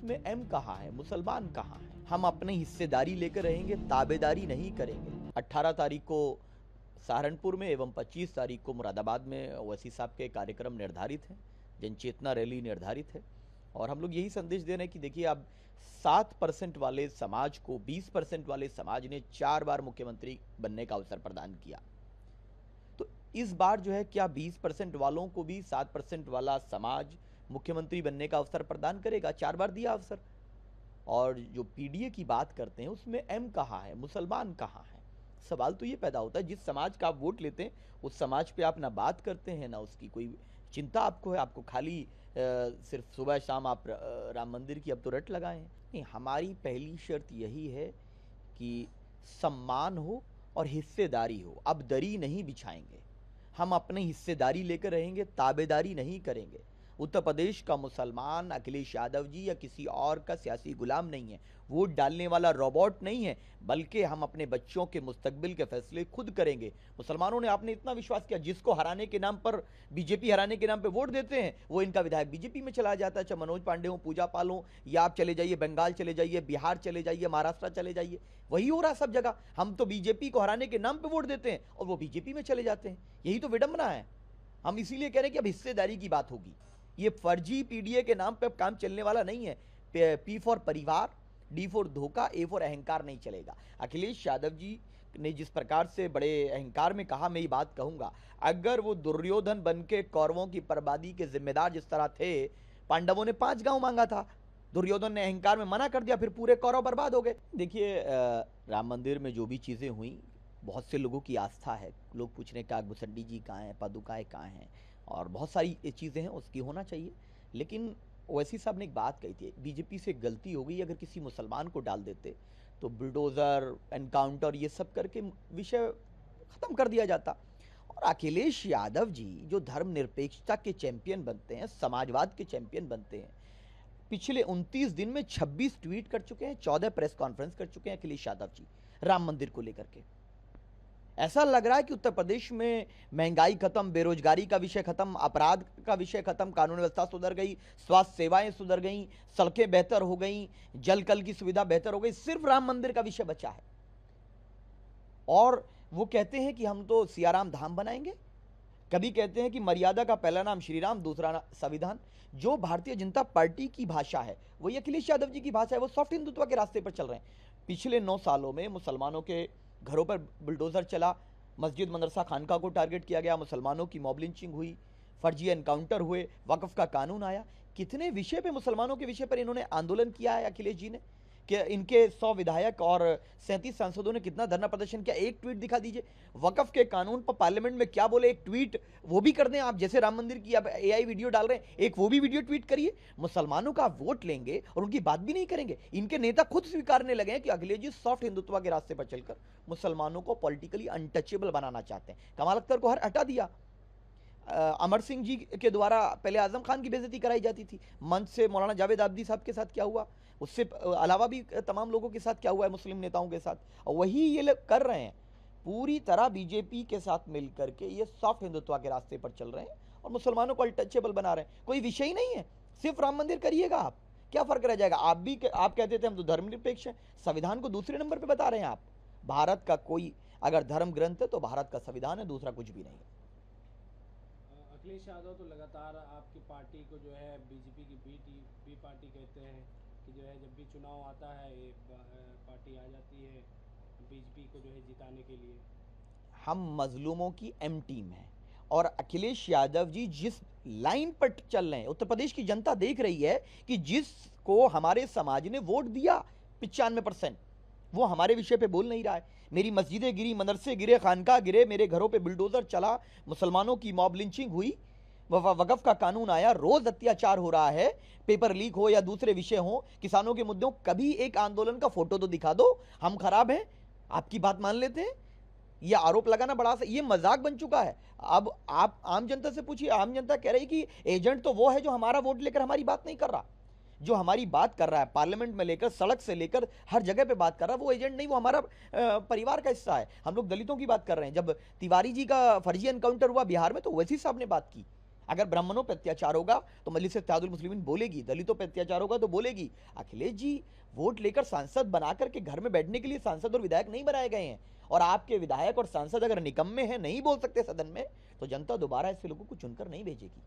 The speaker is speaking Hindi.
उसमें एम कहाँ है, मुसलमान कहाँ है। हम अपनी हिस्सेदारी लेकर रहेंगे, ताबेदारी नहीं करेंगे। 18 तारीख को सहारनपुर में एवं 25 तारीख को मुरादाबाद में ओवैसी साहब के कार्यक्रम निर्धारित हैं, जनचेतना रैली निर्धारित है। और हम लोग यही संदेश दे रहे हैं कि देखिए, अब 7% वाले समाज को 20% वाले समाज ने 4 बार मुख्यमंत्री बनने का अवसर प्रदान किया। तो इस बार जो है, क्या 20% वालों को भी 7% वाला समाज मुख्यमंत्री बनने का अवसर प्रदान करेगा? 4 बार दिया अवसर। और जो पीडीए की बात करते हैं, उसमें एम कहाँ है, मुसलमान कहाँ है। सवाल तो ये पैदा होता है, जिस समाज का आप वोट लेते हैं उस समाज पे आप ना बात करते हैं, ना उसकी कोई चिंता आपको है। आपको खाली सिर्फ सुबह शाम आप राम मंदिर की अब तो रट लगाए हैं। नहीं, हमारी पहली शर्त यही है कि सम्मान हो और हिस्सेदारी हो। अब दरी नहीं बिछाएंगे, हम अपनी हिस्सेदारी लेकर रहेंगे, ताबेदारी नहीं करेंगे। उत्तर प्रदेश का मुसलमान अखिलेश यादव जी या किसी और का सियासी गुलाम नहीं है, वोट डालने वाला रोबोट नहीं है, बल्कि हम अपने बच्चों के मुस्तकबिल के फैसले खुद करेंगे। मुसलमानों ने आपने इतना विश्वास किया, जिसको हराने के नाम पर, बीजेपी हराने के नाम पर वोट देते हैं, वो इनका विधायक बीजेपी में चला जाता है। चाहे मनोज पांडे हो, पूजा पाल हो, या आप चले जाइए बंगाल चले जाइए, बिहार चले जाइए, महाराष्ट्र चले जाइए, वही हो रहा सब जगह। हम तो बीजेपी को हराने के नाम पर वोट देते हैं और वो बीजेपी में चले जाते हैं। यही तो विडंबना है। हम इसीलिए कह रहे हैं कि अब हिस्सेदारी की बात होगी। ये फर्जी पीडीए के नाम पे अब काम चलने वाला नहीं है। पी फॉर परिवार, डी फॉर धोखा, ए फॉर अहंकार नहीं चलेगा। अखिलेश यादव जी ने जिस प्रकार से बड़े अहंकार में कहा, मैं ये बात कहूंगा, अगर वो दुर्योधन बन के कौरवों की बर्बादी के जिम्मेदार जिस तरह थे, पांडवों ने 5 गांव मांगा था, दुर्योधन ने अहंकार में मना कर दिया, फिर पूरे कौरव बर्बाद हो गए। देखिए, राम मंदिर में जो भी चीजें हुई, बहुत से लोगों की आस्था है। लोग पूछ रहे हैं कागभूषणी जी कहाँ हैं, पादुकाएं कहाँ हैं, और बहुत सारी चीज़ें हैं, उसकी होना चाहिए। लेकिन ओवैसी साहब ने एक बात कही थी, बीजेपी से गलती हो गई, अगर किसी मुसलमान को डाल देते तो बुलडोज़र, एनकाउंटर, ये सब करके विषय ख़त्म कर दिया जाता। और अखिलेश यादव जी जो धर्मनिरपेक्षता के चैंपियन बनते हैं, समाजवाद के चैंपियन बनते हैं, पिछले 29 दिन में 26 ट्वीट कर चुके हैं, 14 प्रेस कॉन्फ्रेंस कर चुके हैं अखिलेश यादव जी राम मंदिर को लेकर के। ऐसा लग रहा है कि उत्तर प्रदेश में महंगाई खत्म, बेरोजगारी का विषय खत्म, अपराध का विषय खत्म, कानून व्यवस्था सुधर गई, स्वास्थ्य सेवाएं सुधर गई, सड़कें बेहतर हो गई, जल कल की सुविधा बेहतर हो गई, सिर्फ राम मंदिर का विषय बचा है। और वो कहते हैं कि हम तो सियाराम धाम बनाएंगे। कभी कहते हैं कि मर्यादा का पहला नाम श्री राम, दूसरा संविधान। जो भारतीय जनता पार्टी की भाषा है वही अखिलेश यादव जी की भाषा है। वो सॉफ्ट हिंदुत्व के रास्ते पर चल रहे हैं। पिछले 9 सालों में मुसलमानों के घरों पर बुलडोजर चला, मस्जिद मदरसा खानका को टारगेट किया गया, मुसलमानों की मॉब लिंचिंग हुई, फर्जी एनकाउंटर हुए, वक्फ का कानून आया। कितने विषय पे, मुसलमानों के विषय पर इन्होंने आंदोलन किया है अखिलेश जी ने, कि इनके 100 विधायक और 37 सांसदों ने कितना धरना प्रदर्शन किया। एक ट्वीट दिखा दीजिए, वक्फ के कानून पर पार्लियामेंट में क्या बोले, एक ट्वीट वो भी कर दें आप। जैसे राम मंदिर की आप एआई वीडियो डाल रहे हैं, एक वो भी वीडियो ट्वीट करिए। मुसलमानों का वोट लेंगे और उनकी बात भी नहीं करेंगे। इनके नेता खुद स्वीकारने लगे हैं कि अखिलेश जी सॉफ्ट हिंदुत्व के रास्ते पर चलकर मुसलमानों को पॉलिटिकली अनटचेबल बनाना चाहते हैं। कमाल अख्तर को हटा दिया। अमर सिंह जी के द्वारा पहले आजम खान की बेइज्जती कराई जाती थी, मंच से मौलाना जावेद आबदी साहब के साथ क्या हुआ, उससे अलावा भी तमाम लोगों के साथ क्या हुआ है, मुस्लिम नेताओं के साथ। और वही ये लोग कर रहे हैं, पूरी तरह बीजेपी के साथ मिलकर के ये सॉफ्ट हिंदुत्व के रास्ते पर चल रहे हैं और मुसलमानों को अनटचेबल बना रहे हैं। कोई विषय ही नहीं है, सिर्फ राम मंदिर करिएगा आप, क्या फर्क रह जाएगा। आप कहते थे हम तो धर्मनिरपेक्ष हैं, संविधान को दूसरे नंबर पर बता रहे हैं आप। भारत का कोई अगर धर्म ग्रंथ है तो भारत का संविधान है, दूसरा कुछ भी नहीं है। अखिलेश यादव तो लगातार आपकी पार्टी को जो है बीजेपी की बी पार्टी कहते हैं कि जो है जब भी चुनाव आता है ये पार्टी आ जाती है बीजेपी को जो है जिताने के लिए। हम मजलूमों की एम टीम है और अखिलेश यादव जी जिस लाइन पर चल रहे हैं, उत्तर प्रदेश की जनता देख रही है कि जिसको हमारे समाज ने वोट दिया 95%, वो हमारे विषय पे बोल नहीं रहा है। मेरी मस्जिदें गिरी, मदरसे गिरे, खानका गिरे, मेरे घरों पे बुलडोजर चला, मुसलमानों की मॉब लिंचिंग हुई, वक्फ का कानून आया, रोज अत्याचार हो रहा है, पेपर लीक हो या दूसरे विषय हो, किसानों के मुद्दों, कभी एक आंदोलन का फोटो तो दिखा दो। हम खराब हैं, आपकी बात मान लेते हैं। यह आरोप लगाना बड़ा सा, ये मजाक बन चुका है। अब आप आम जनता से पूछिए, आम जनता कह रही कि एजेंट तो वो है जो हमारा वोट लेकर हमारी बात नहीं कर रहा, जो हमारी बात कर रहा है पार्लियामेंट में लेकर, सड़क से लेकर हर जगह पे बात कर रहा है, वो एजेंट नहीं, वो हमारा परिवार का हिस्सा है। हम लोग दलितों की बात कर रहे हैं। जब तिवारी जी का फर्जी एनकाउंटर हुआ बिहार में तो ओवैसी साहब ने बात की, अगर ब्राह्मणों पे अत्याचार होगा तो मजलिस इत्तेहादुल मुस्लिमीन बोलेगी, दलितों पे अत्याचार होगा तो बोलेगी। अखिलेश जी वोट लेकर सांसद बना करके घर में बैठने के लिए सांसद और विधायक नहीं बनाए गए हैं, और आपके विधायक और सांसद अगर निकम्मे हैं, नहीं बोल सकते सदन में, तो जनता दोबारा ऐसे लोगों को चुनकर नहीं भेजेगी।